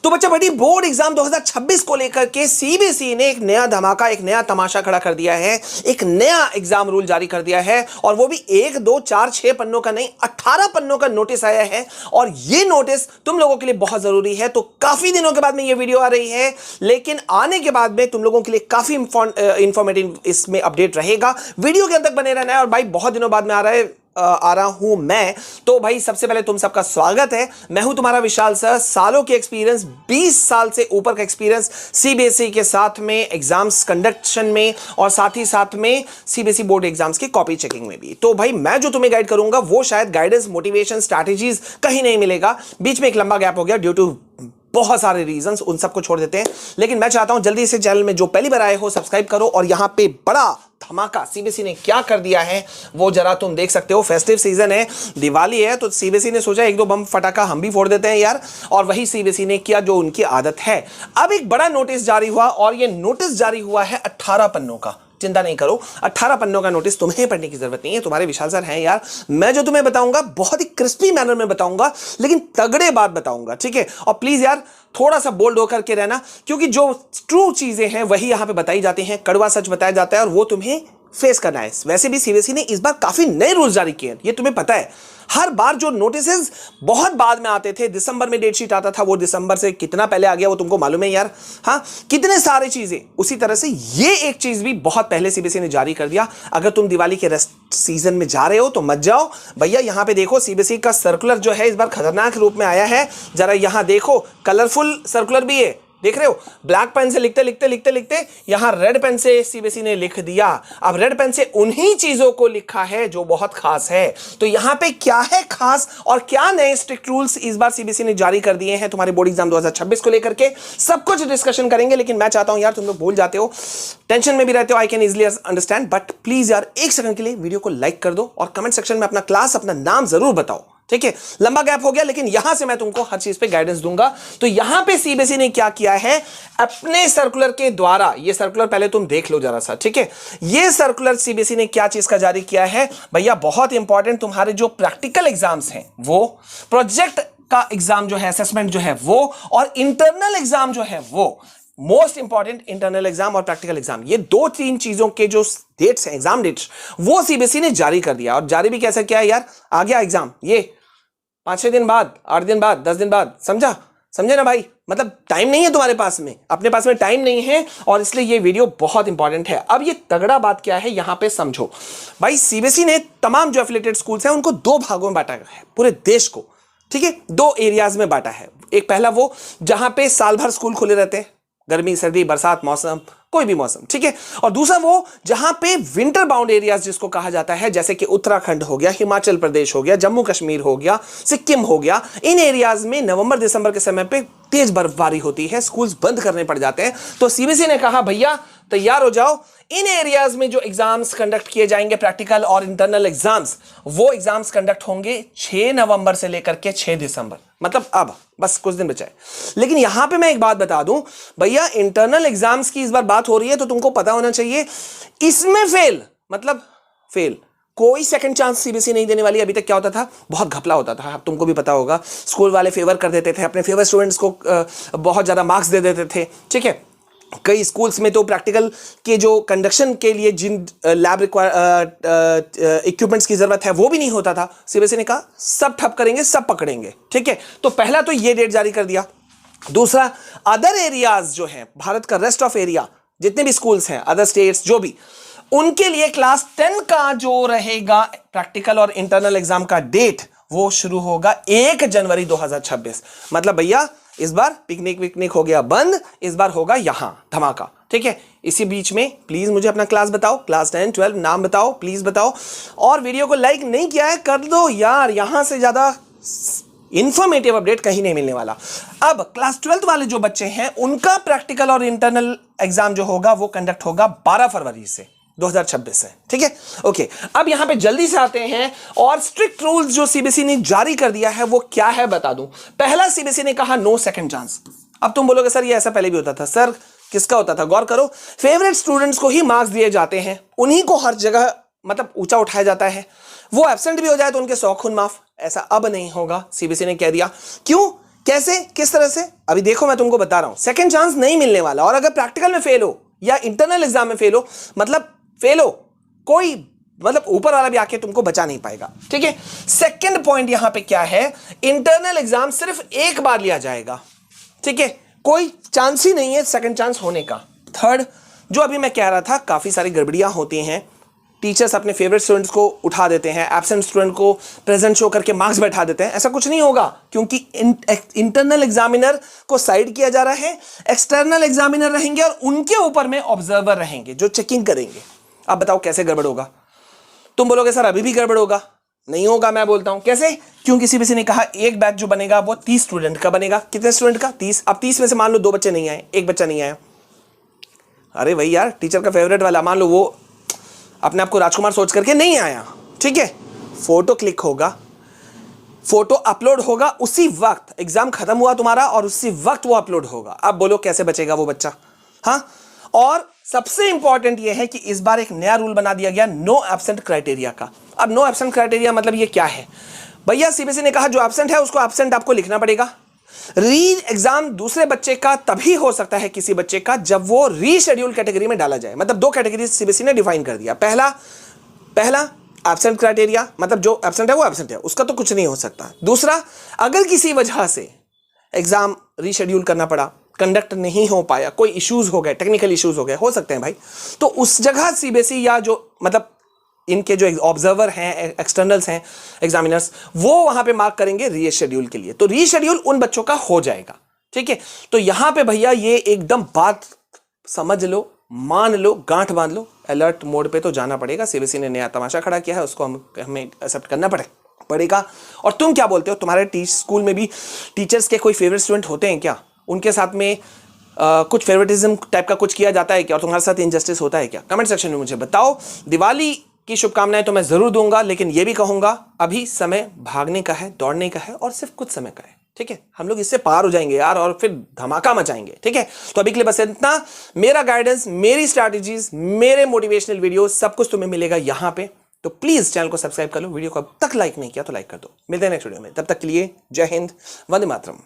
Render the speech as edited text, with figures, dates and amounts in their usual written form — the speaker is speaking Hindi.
तो बच्चा बड़ी बोर्ड एग्जाम 2026 को लेकर के सीबीएसई ने एक नया धमाका, एक नया तमाशा खड़ा कर दिया है। एक नया एग्जाम रूल जारी कर दिया है और वो भी 1, 2, 4, 6 पन्नों का नहीं, 18 पन्नों का नोटिस आया है। और ये नोटिस तुम लोगों के लिए बहुत जरूरी है। तो काफी दिनों के बाद में ये वीडियो आ रही है, लेकिन आने के बाद में तुम लोगों के लिए काफी इंफॉर्मेटिव इसमें अपडेट रहेगा। वीडियो के अंत तक बने रहना है। और भाई बहुत दिनों बाद में आ रहा हूं मैं, तो भाई सबसे पहले तुम सबका स्वागत है। मैं हूं तुम्हारा विशाल सर, सालों के एक्सपीरियंस, 20 साल से ऊपर का एक्सपीरियंस सीबीएसई के साथ में एग्जाम्स कंडक्शन में और साथ में सीबीएसई बोर्ड एग्जाम्स की कॉपी चेकिंग में भी। तो भाई मैं जो तुम्हें गाइड करूंगा वो शायद गाइडेंस, मोटिवेशन, स्ट्रैटेजीज कहीं नहीं मिलेगा। बीच में एक लंबा गैप हो गया ड्यू टू बहुत सारे रीजंस, उन सबको छोड़ देते हैं। लेकिन मैं चाहता हूं जल्दी से चैनल में जो पहली बार आए हो सब्सक्राइब करो। और यहां पे बड़ा धमाका सीबीएसई ने क्या कर दिया है वो जरा तुम देख सकते हो। फेस्टिव सीजन है, दिवाली है, तो सीबीएसई ने सोचा एक दो बम फटाका हम भी फोड़ देते हैं यार। और वही सीबीएसई ने किया जो उनकी आदत है। अब एक बड़ा नोटिस जारी हुआ और ये नोटिस जारी हुआ है 18 पन्नों का। चिंता नहीं करो, 18 पन्नों का नोटिस तुम्हें पढ़ने की जरूरत नहीं है, तुम्हारे विशाल सर हैं यार। मैं जो तुम्हें बताऊंगा बहुत ही क्रिस्पी मैनर में बताऊंगा, लेकिन तगड़े बात बताऊंगा, ठीक है। और प्लीज यार थोड़ा सा बोल्ड होकर के रहना, क्योंकि जो ट्रू चीजें हैं वही यहां पे बताई जाती हैं, कड़वा सच बताया जाता है और वो तुम्हें फेस करना है। वैसे भी सीबीएसई ने इस बार काफी नए रूल्स जारी किए हैं, ये तुम्हें पता है। हर बार जो नोटिसेस बहुत बाद में आते थे, दिसंबर में डेट शीट आता था, वो दिसंबर से कितना पहले आ गया वो तुमको मालूम है यार। हाँ, कितने सारे चीजें। उसी तरह से ये एक चीज भी बहुत पहले सीबीएसई ने जारी कर दिया। अगर तुम दिवाली के रेस्ट सीजन में जा रहे हो तो मत जाओ भैया। यहां पे देखो सीबीएसई का सर्कुलर जो है इस बार खतरनाक रूप में आया है। जरा यहां देखो, कलरफुल सर्कुलर भी है, देख रहे हो। ब्लैक पेन से लिखते यहां रेड पेन से सीबीएसई ने लिख दिया। अब रेड पेन से उन्हीं चीजों को लिखा है जो बहुत खास है। तो यहां पे क्या है खास और क्या नए स्ट्रिक्ट रूल्स इस बार सीबीएसई ने जारी कर दिए हैं तुम्हारे बोर्ड एग्जाम 2026 को लेकर के, सब कुछ डिस्कशन करेंगे। लेकिन मैं चाहता हूं यार, तुम लोग भूल जाते हो, टेंशन में भी रहते हो, I can easily understand, but please यार एक सेकंड के लिए वीडियो को लाइक कर दो और कमेंट सेक्शन में अपना क्लास, अपना नाम जरूर बताओ, ठीक है। लंबा गैप हो गया, लेकिन यहां से मैं तुमको हर चीज पे गाइडेंस दूंगा। तो यहां पे सीबीएसई ने क्या किया है अपने सर्कुलर के द्वारा, ये सर्कुलर पहले तुम देख लो जरा सा, ठीक है। ये सर्कुलर सीबीएसई ने क्या चीज का जारी किया है भैया, बहुत इंपॉर्टेंट। तुम्हारे जो प्रैक्टिकल एग्जाम्स हैं वो, प्रोजेक्ट का एग्जाम जो है, असेसमेंट जो है वो, और इंटरनल एग्जाम जो है वो, मोस्ट इंपॉर्टेंट इंटरनल एग्जाम और प्रैक्टिकल एग्जाम, ये 2-3 चीजों के जो डेट्स हैं, एग्जाम डेट्स, वो सीबीएसई ने जारी कर दिया। और जारी भी कैसे किया है यार, आ गया एग्जाम ये 5-6 दिन बाद, 8 दिन बाद, 10 दिन बाद, समझे ना भाई। मतलब टाइम नहीं है तुम्हारे पास में, अपने पास में टाइम नहीं है, और इसलिए ये वीडियो बहुत इंपॉर्टेंट है। अब ये तगड़ा बात क्या है यहां पे समझो भाई। सीबीएसई ने तमाम जो एफिलिएटेड स्कूल्स हैं उनको 2 भागों में बांटा है, पूरे देश को, ठीक है। 2 एरियाज में बांटा है। एक पहला वो जहां पे साल भर स्कूल खुले रहते हैं, गर्मी, सर्दी, बरसात, मौसम, कोई भी मौसम, ठीक है। और दूसरा वो जहां पे विंटर बाउंड एरियाज जिसको कहा जाता है, जैसे कि उत्तराखंड हो गया, हिमाचल प्रदेश हो गया, जम्मू कश्मीर हो गया, सिक्किम हो गया। इन एरियाज में नवंबर दिसंबर के समय पे तेज बर्फबारी होती है, स्कूल्स बंद करने पड़ जाते हैं। तो सीबीएसई ने कहा भैया तैयार हो जाओ, इन एरियाज में जो एग्जाम्स कंडक्ट किए जाएंगे, प्रैक्टिकल और इंटरनल एग्जाम्स, वो एग्जाम्स कंडक्ट होंगे 6 नवंबर से लेकर के 6 दिसंबर, मतलब अब बस कुछ दिन बचा है। लेकिन यहां पे मैं एक बात बता दूं भैया, इंटरनल एग्जाम्स की इस बार बात हो रही है तो तुमको पता होना चाहिए, इसमें फेल मतलब फेल, कोई सेकंड चांस सीबीएसई नहीं देने वाली। अभी तक क्या होता था, बहुत घपला होता था, अब तुमको भी पता होगा। स्कूल वाले फेवर कर देते थे, अपने फेवर स्टूडेंट्स को बहुत ज्यादा मार्क्स दे देते थे, ठीक है। कई स्कूल्स में तो प्रैक्टिकल के जो कंडक्शन के लिए जिन लैब इक्विपमेंट्स की जरूरत है वो भी नहीं होता था। सीबीएसई ने कहा सब ठप करेंगे, सब पकड़ेंगे, ठीक है। तो पहला तो ये डेट जारी कर दिया। दूसरा, अदर एरियाज जो है, भारत का रेस्ट ऑफ एरिया, जितने भी स्कूल्स हैं, अदर स्टेट्स जो भी, उनके लिए क्लास 10 का जो रहेगा प्रैक्टिकल और इंटरनल एग्जाम का डेट, वो शुरू होगा 1 जनवरी 2026। मतलब भैया इस बार पिकनिक विकनिक हो गया बंद, इस बार होगा यहां धमाका, ठीक है। इसी बीच में प्लीज मुझे अपना क्लास बताओ, क्लास 10, 12 नाम बताओ, प्लीज बताओ। और वीडियो को लाइक नहीं किया है कर दो यार, यहां से ज्यादा इंफॉर्मेटिव अपडेट कहीं नहीं मिलने वाला। अब क्लास 12 वाले जो बच्चे हैं उनका प्रैक्टिकल और इंटरनल एग्जाम जो होगा वो कंडक्ट होगा 12 फरवरी से 2026 से, ठीक है। ओके, अब यहां पे जल्दी से आते हैं और स्ट्रिक्ट रूल्स जो सीबीएसई ने जारी कर दिया है वो क्या है बता दूं। पहला, सीबीएसई ने कहा नो सेकंड चांस। अब तुम बोलोगे सर ये ऐसा पहले भी होता था। सर किसका होता था, गौर करो, फेवरेट स्टूडेंट्स को ही मार्क्स दिए जाते हैं, उन्हीं को हर जगह मतलब ऊंचा उठाया जाता है। वो एब्सेंट भी हो जाए तो उनके 100 खून माफ। ऐसा अब नहीं होगा, सीबीएसई ने कह दिया। क्यों? कैसे, किस तरह से, अभी देखो मैं तुमको बता रहा हूं। सेकंड चांस नहीं मिलने वाला, और अगर प्रैक्टिकल में फेल हो या इंटरनल एग्जाम में फेल हो, मतलब फेल हो, कोई मतलब ऊपर वाला भी आके तुमको बचा नहीं पाएगा, ठीक है। सेकंड पॉइंट यहां पे क्या है, इंटरनल एग्जाम सिर्फ एक बार लिया जाएगा, ठीक है, कोई चांस ही नहीं है सेकंड चांस होने का। थर्ड, जो अभी मैं कह रहा था, काफी सारी गड़बड़ियां होती हैं, टीचर्स अपने फेवरेट स्टूडेंट्स को उठा देते हैं, एब्सेंट स्टूडेंट को प्रेजेंट शो करके मार्क्स बैठा देते हैं। ऐसा कुछ नहीं होगा, क्योंकि इंटरनल एग्जामिनर को साइड किया जा रहा है, एक्सटर्नल एग्जामिनर रहेंगे और उनके ऊपर में ऑब्जर्वर रहेंगे जो चेकिंग करेंगे। अब बताओ कैसे गड़बड़ होगा? तुम बोलोगे सर अभी भी गड़बड़ होगा। नहीं होगा, मैं बोलता हूं कैसे, क्योंकि सीबीएसई ने कहा एक बैच जो बनेगा वो 30 स्टूडेंट का बनेगा। कितने स्टूडेंट का? 30। अब 30 में से मान लो 2 बच्चे नहीं आए, एक बच्चा नहीं आया, अरे भाई यार टीचर का फेवरेट वाला, मान लो वो अपने आप को राजकुमार सोच करके नहीं आया, ठीक है, फोटो क्लिक होगा, फोटो अपलोड होगा उसी वक्त, एग्जाम खत्म हुआ तुम्हारा और उसी वक्त वो अपलोड होगा। अब बोलो कैसे बचेगा वो बच्चा? हाँ, और सबसे इंपॉर्टेंट ये है कि इस बार एक नया रूल बना दिया गया नो एब्सेंट क्राइटेरिया का। अब नो एब्सेंट क्राइटेरिया मतलब ये क्या है भैया? सीबीएसई ने कहा जो एब्सेंट है उसको एब्सेंट आपको लिखना पड़ेगा। री एग्जाम दूसरे बच्चे का तभी हो सकता है किसी बच्चे का जब वो रीशेड्यूल कैटेगरी में डाला जाए। मतलब 2 कैटेगरी सीबीएसई ने डिफाइन कर दिया। पहला एब्सेंट क्राइटेरिया, मतलब जो एब्सेंट है वो एब्सेंट है, उसका तो कुछ नहीं हो सकता। दूसरा, अगर किसी वजह से एग्जाम रीशेड्यूल करना पड़ा, कंडक्ट नहीं हो पाया, कोई इश्यूज हो गए, टेक्निकल इश्यूज हो गए, हो सकते हैं भाई, तो उस जगह सीबीएसई या जो मतलब इनके जो ऑब्जर्वर हैं, एक्सटर्नल्स हैं, एग्जामिनर्स, वो वहां पे मार्क करेंगे रीशेड्यूल के लिए। तो रीशेड्यूल उन बच्चों का हो जाएगा, ठीक है। तो यहां पे भैया ये एकदम बात समझ लो, मान लो, गांठ बांध लो, अलर्ट मोड पे तो जाना पड़ेगा। सीबीएसई ने नया तमाशा खड़ा किया है, उसको हमें एक्सेप्ट करना पड़ेगा। और तुम क्या बोलते हो? तुम्हारे स्कूल में भी टीचर्स के कोई फेवरेट स्टूडेंट होते हैं क्या? उनके साथ में कुछ फेवरेटिज्म टाइप का कुछ किया जाता है क्या? और तुम्हारे साथ इनजस्टिस होता है क्या? कमेंट सेक्शन में मुझे बताओ। दिवाली की शुभकामनाएं तो मैं जरूर दूंगा, लेकिन यह भी कहूंगा अभी समय भागने का है, दौड़ने का है, और सिर्फ कुछ समय का है, ठीक है। हम लोग इससे पार हो जाएंगे यार, और फिर धमाका मचाएंगे, ठीक है। तो अभी के लिए बस इतना। मेरा गाइडेंस, मेरी स्ट्रैटेजीज, मेरे मोटिवेशनल वीडियो, सब कुछ तुम्हें मिलेगा यहां पे। तो प्लीज चैनल को सब्सक्राइब कर लो, वीडियो को अब तक लाइक नहीं किया तो लाइक कर दो। मिलते हैं नेक्स्ट वीडियो में, तब तक के लिए जय हिंद, वंदे मातरम।